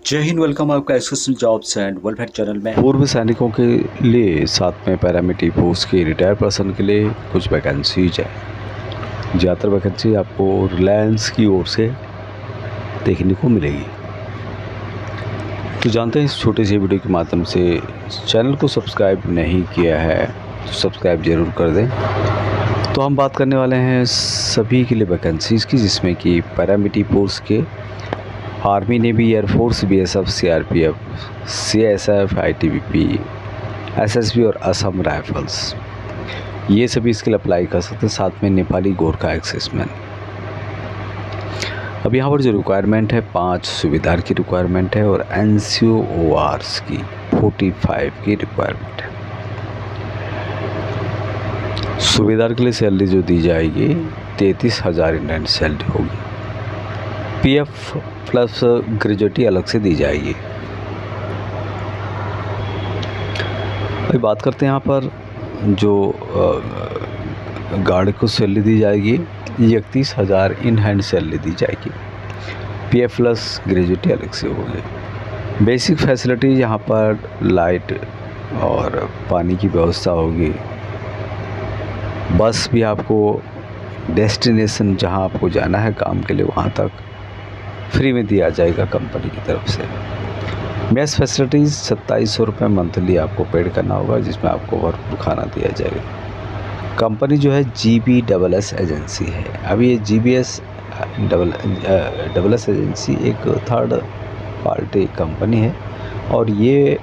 जय हिंद। वेलकम आपका SSC jobs and welfare channel में। पूर्व सैनिकों के लिए साथ में पैरामिलिट्री पोस्ट के रिटायर पर्सन के लिए कुछ वैकेंसीज है। ज़्यादातर वैकेंसी आपको रिलायंस की ओर से देखने को मिलेगी। तो जानते हैं इस छोटे से वीडियो के माध्यम से चैनल को सब्सक्राइब नहीं किया है तो सब्सक्राइब ज़रूर कर दें। तो हम बात करने वाले हैं सभी के लिए वैकेंसीज़ की, जिसमें कि पैरामिलिट्री पोस्ट के army, navy, air force, BSF, CRPF, CSF, ITBP, SSB और असम राइफल्स, ये सभी इसके लिए अप्लाई कर सकते हैं। साथ में नेपाली गोरखा एक्सेसमैन। अब यहाँ पर जो रिक्वायरमेंट है 5 सूबेदार की रिक्वायरमेंट है और एनसीओआर्स की 45 की रिक्वायरमेंट है। सूबेदार के लिए सैलरी जो दी जाएगी 33,000 इंडियन सैलरी होगी। पीएफ प्लस ग्रेजुएटी अलग से दी जाएगी। अभी बात करते हैं यहाँ पर जो गार्ड को सैलरी दी जाएगी 31,000 इन हैंड सैलरी दी जाएगी। पीएफ प्लस ग्रेजुएटी अलग से होगी। बेसिक फैसिलिटी यहाँ पर लाइट और पानी की व्यवस्था होगी। बस भी आपको डेस्टिनेशन जहाँ आपको जाना है काम के लिए वहाँ तक फ्री में दिया जाएगा कंपनी की तरफ से। मेस फैसिलिटीज़ 2700 रुपये मंथली आपको पेड करना होगा, जिसमें आपको भरपूर खाना दिया जाएगा। कंपनी जो है GBSS एजेंसी है। अब ये GBS एजेंसी एक थर्ड पार्टी कंपनी है और ये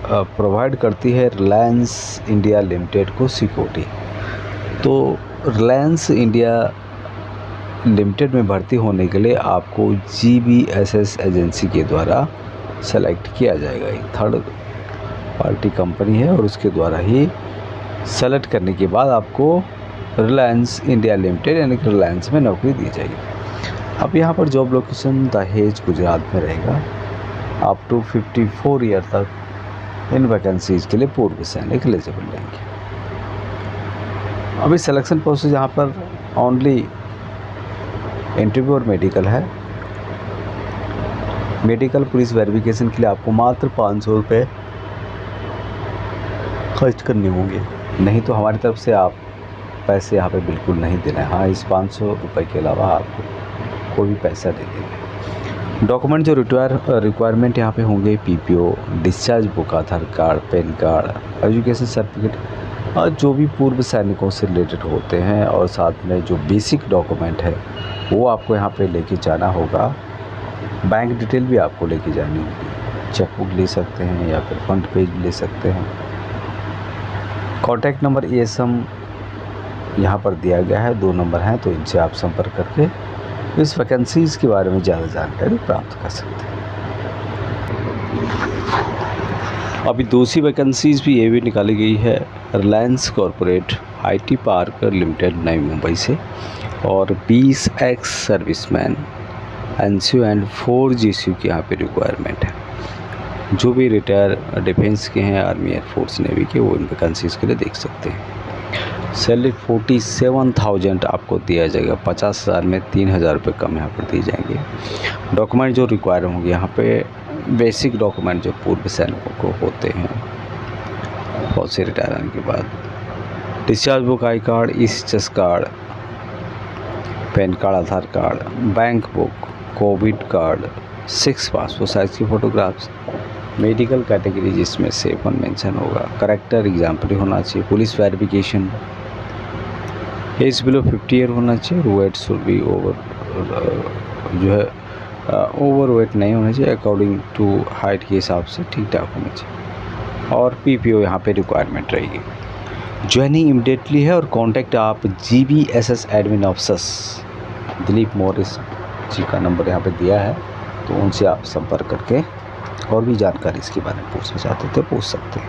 प्रोवाइड करती है रिलायंस इंडिया लिमिटेड को सिक्योरिटी। तो रिलायंस इंडिया लिमिटेड में भर्ती होने के लिए आपको GBSS एजेंसी के द्वारा सेलेक्ट किया जाएगा। एक थर्ड पार्टी कंपनी है और उसके द्वारा ही सेलेक्ट करने के बाद आपको रिलायंस इंडिया लिमिटेड यानी कि रिलायंस में नौकरी दी जाएगी। अब यहाँ पर जॉब लोकेशन दहेज गुजरात में रहेगा। अप टू 54 ईयर तक इन वैकेंसीज के लिए पूर्व सैनिक एलिजिबल रहेंगे। अभी सिलेक्शन प्रोसेस यहाँ पर ओनली इंटरव्यू और मेडिकल है। मेडिकल पुलिस वेरिफिकेशन के लिए आपको मात्र 500 रुपये खर्च करने होंगे, नहीं तो हमारी तरफ से आप पैसे यहाँ पे बिल्कुल नहीं देना है। हाँ, इस 500 रुपये के अलावा आपको कोई भी पैसा नहीं देना है। डॉक्यूमेंट जो रिक्वायरमेंट यहाँ पे होंगे PPO, discharge book, Aadhaar card, PAN card, education certificate और जो भी पूर्व सैनिकों से रिलेटेड होते हैं, और साथ में जो बेसिक डॉक्यूमेंट है वो आपको यहाँ पे लेके जाना होगा। बैंक डिटेल भी आपको लेके जानी होगी। चेकबुक ले सकते हैं या फिर फ्रंट पेज ले सकते हैं। कॉन्टैक्ट नंबर ASM यहाँ पर दिया गया है, 2 नंबर हैं, तो इनसे आप संपर्क करके इस वैकेंसीज़ के बारे में ज़्यादा जानकारी प्राप्त कर सकते हैं। अभी दूसरी वैकेंसीज़ भी ये भी निकाली गई है Reliance corporate IT park limited नई मुंबई से, और 20 ex serviceman NCO and 4 GCU की यहाँ पे रिक्वायरमेंट है। जो भी रिटायर डिफेंस के हैं, आर्मी, एयरफोर्स, नेवी के, वो इन वैकेंसीज़ के लिए देख सकते हैं। सैलरी 47,000 आपको दिया जाएगा। 50,000 में 3,000 रुपये कम यहाँ पर दिए जाएंगे। डॉक्यूमेंट जो रिक्वायर होंगे यहाँ पे बेसिक डॉक्यूमेंट जो पूर्व सैनिकों को होते हैं बहुत से रिटायर होने के बाद, discharge book, I card, ECHS card, PAN card, Aadhaar card, bank book, Covid card, 6 passport size की फ़ोटोग्राफ्स, मेडिकल कैटेगरी जिसमें से 1 मेंशन होगा, करेक्टर एग्जाम्पल होना चाहिए, police verification, age below 50 year होना चाहिए, वेट शुड बी जो है ओवर वेट नहीं होना चाहिए, अकॉर्डिंग टू हाइट के हिसाब से ठीक ठाक होना चाहिए। और PPO यहाँ पे रिक्वायरमेंट रहेगी। ज्वाइनिंग इमीडिएटली है और कॉन्टैक्ट आप GBSS admin officers Dilip Morris ji का नंबर यहाँ पे दिया है, तो उनसे आप संपर्क करके और भी जानकारी इसके बारे में पूछना चाहते थे पूछ सकते हैं।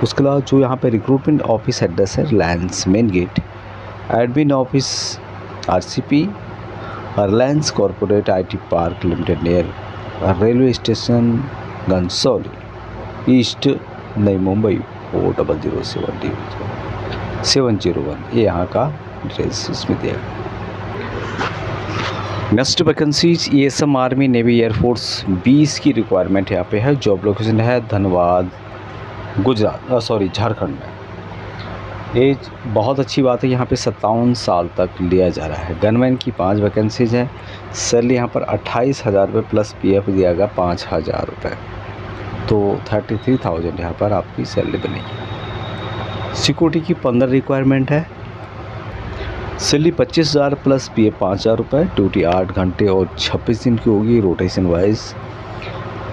उसके अलावा जो यहाँ पे रिक्रूटमेंट ऑफिस एड्रेस है Reliance main gate, admin office RCP, Reliance corporate IT park limited near railway station Ghansoli east नई मुंबई 400701, ये यहाँ का एड्रेस इसमें दिया गया। Next vacancies ESM army navy air force 20 की रिक्वायरमेंट यहाँ पे है। जॉब लोकेशन है धनबाद गुजरात झारखंड में। एज बहुत अच्छी बात है, यहाँ पे 57 साल तक लिया जा रहा है। गनमैन की 5 वैकेंसीज हैं। सैलरी यहाँ पर 28,000 रुपये प्लस PF दिया गया 5,000 रुपये, तो 33,000 यहाँ पर आपकी सैलरी बनेगी। सिक्योरिटी की 15 रिक्वायरमेंट है। सैलरी 25,000 प्लस PF 5,000 रुपये। ड्यूटी 8 घंटे और 26 दिन की होगी रोटेशन वाइज।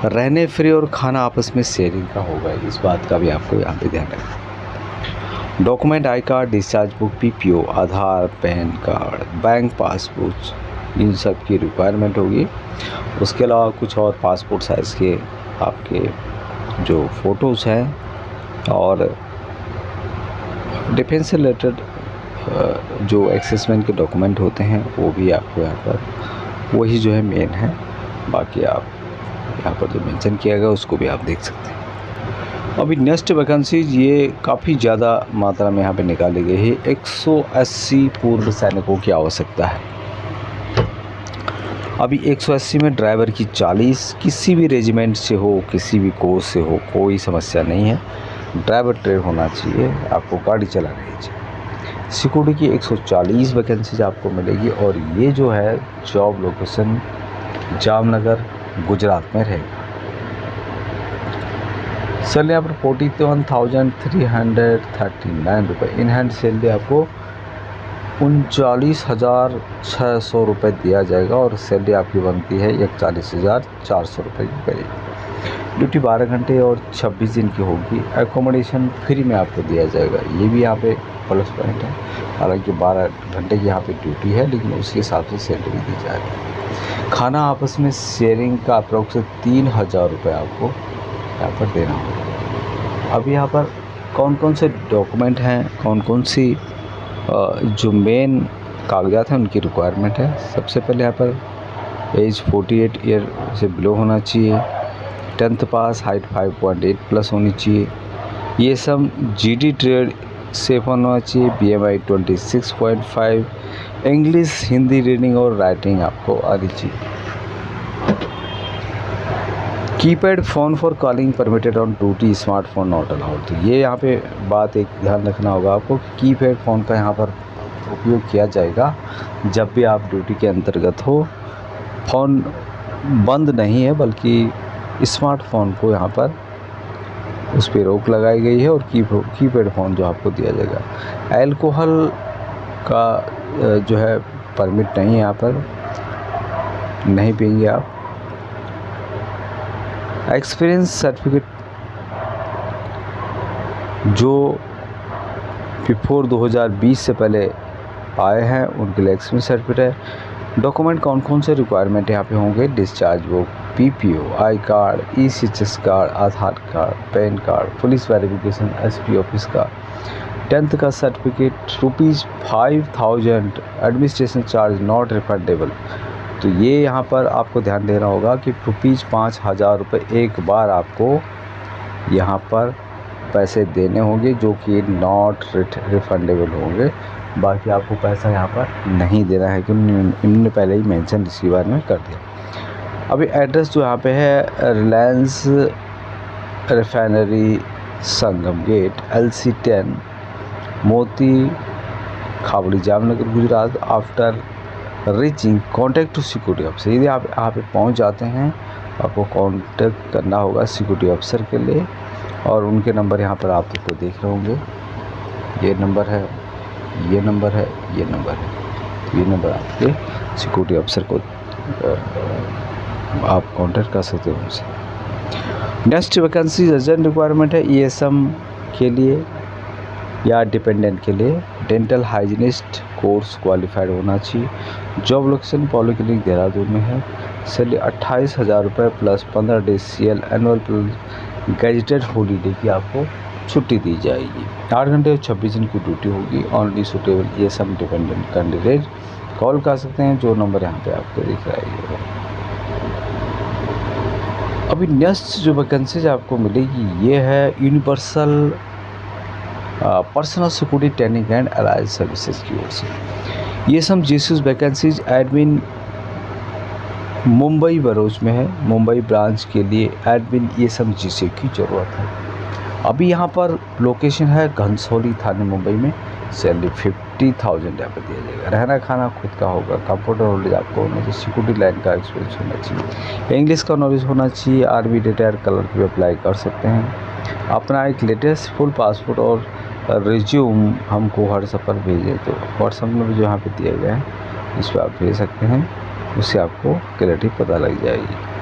रहने फ्री और खाना आपस में शेयरिंग का होगा, इस बात का भी आपको यहाँ पे ध्यान रखना। Document I card, discharge book, PPO, Aadhaar, PAN card, bank passbook, इन सब की रिक्वायरमेंट होगी। उसके अलावा कुछ और पासपोर्ट साइज़ के आपके जो फ़ोटोज़ हैं और डिफेंस से रिलेटेड जो एक्सेसमेंट के डॉक्यूमेंट होते हैं वो भी आपको यहाँ पर वही जो है मेन है। बाकी आप यहाँ पर जो मेंशन किया गया उसको भी आप देख सकते हैं। अभी नेक्स्ट वैकेंसीज ये काफ़ी ज़्यादा मात्रा में यहाँ पे निकाली गई है। 180 पूर्व सैनिकों की आवश्यकता है। अभी 180 में ड्राइवर की 40, किसी भी रेजिमेंट से हो, किसी भी कोर्स से हो, कोई समस्या नहीं है। ड्राइवर ट्रेन होना चाहिए, आपको गाड़ी चलानी चाहिए। सिक्योरिटी की 140 वैकेंसीज आपको मिलेगी और ये जो है जॉब लोकेशन जामनगर गुजरात में रहेगा। सैलरी यहाँ पर 41,339 रुपये। इन हैंड सैलरी आपको 39,600 रुपये दिया जाएगा और सैलरी आपकी बनती है 41,400 रुपये की करीब। ड्यूटी 12 घंटे और 26 दिन की होगी। एकोमोडेशन फ्री में आपको दिया जाएगा, ये भी यहाँ पे प्लस पॉइंट है। हालांकि 12 घंटे की यहाँ पे ड्यूटी है, लेकिन उसके हिसाब से सैलरी भी दी जा रही है। खाना आपस में शेयरिंग का अप्रोक्स 3,000 रुपये आपको यहाँ पर देना होगा। अब यहाँ पर कौन कौन से डॉक्यूमेंट हैं, कौन कौन सी जो मेन कागजात हैं उनकी रिक्वायरमेंट है। सबसे पहले यहाँ पर एज 48 ईयर से बिलो होना चाहिए। 10th पास, हाइट 5.8 प्लस होनी चाहिए। ये सब GD ट्रेड से होना चाहिए। BMI 26.5। इंग्लिश, हिंदी रीडिंग और राइटिंग आपको आनी चाहिए। Keypad phone for calling permitted on duty, smartphone not allowed. तो ये यहाँ पे बात एक ध्यान रखना होगा आपको। कीपैड फ़ोन का यहाँ पर उपयोग किया जाएगा जब भी आप ड्यूटी के अंतर्गत हो। फ़ोन बंद नहीं है, बल्कि स्मार्टफोन को यहाँ पर उस पर रोक लगाई गई है और कीपैड फ़ोन जो आपको दिया जाएगा। एल्कोहल का जो है परमिट नहीं है, यहाँ पर नहीं पिएंगे आप। एक्सपीरियंस सर्टिफिकेट जो बिफोर 2020 से पहले आए हैं उनके लिए एक्सपीरियंस सर्टिफिकेट है। डॉक्यूमेंट कौन कौन से रिक्वायरमेंट यहाँ पे होंगे? डिस्चार्ज बुक, PPO, आई card, ECHS card, Aadhaar card, PAN card, police verification, SP office का, 10th का certificate, ₹5,000 administration charge not refundable. तो ये यहाँ पर आपको ध्यान देना होगा कि ₹5,000 रुपये एक बार आपको यहाँ पर पैसे देने होंगे, जो कि नॉट रिफंडेबल होंगे। बाकी आपको पैसा यहाँ पर नहीं देना है, क्योंकि इन्होंने पहले ही मेंशन इसके बारे में कर दिया। अभी एड्रेस जो यहाँ पे है Reliance refinery Sangam gate, LC 10, Moti Khabdi, Jamnagar Gujarat. After reaching contact to security officer. यदि आप यहाँ पे पहुँच जाते हैं आपको कॉन्टैक्ट करना होगा सिक्योरिटी ऑफिसर के लिए, और उनके नंबर यहाँ पर आपको देख रहे होंगे। ये नंबर है, ये नंबर है, ये नंबर है। ये नंबर आपके सिक्योरिटी ऑफिसर को आप कांटेक्ट कर सकते हो उनसे। नेक्स्ट वैकेंसी अर्जेंट रिक्वायरमेंट है ESM के लिए या डिपेंडेंट के लिए। डेंटल हाइजीनिस्ट कोर्स क्वालिफाइड होना चाहिए। जॉब लोकेशन पॉलिक्लिनिक देहरादून में है। सैलरी 28,000 रुपये plus 15 days CL annual plus gazetted holiday की आपको छुट्टी दी जाएगी। 8 घंटे और 26 दिन की ड्यूटी होगी। Only suitable ESM dependent candidate call कर सकते हैं, जो नंबर यहाँ पे आपको दिख रहा है। अभी नेक्स्ट जो वैकेंसीज आपको मिलेगी ये है universal personal security training and allied services की ओर से। ये सब जीसूस वैकेंसीज एडमिन मुंबई बरोज में है। मुंबई ब्रांच के लिए एडमिन ESM-GC की ज़रूरत है। अभी यहाँ पर लोकेशन है घनसोली थाने मुंबई में। सैलरी 50,000 यहाँ पर दिया जाएगा। रहना खाना खुद का होगा। कंप्यूटर नॉलेज आपको होना चाहिए। सिक्योरिटी लाइन का एक्सपीरियंस होना चाहिए। इंग्लिश का नॉलेज होना चाहिए। आर्मी रिटायर कलर पे अप्लाई कर सकते हैं। अपना एक लेटेस्ट फुल पासपोर्ट और रिज्यूम हमको व्हाट्सएप पर भेजें। तो व्हाट्सएप नंबर जो यहाँ पे दिया गया है इस पर आप भेज सकते हैं। उससे आपको क्लैरिटी पता लग जाएगी।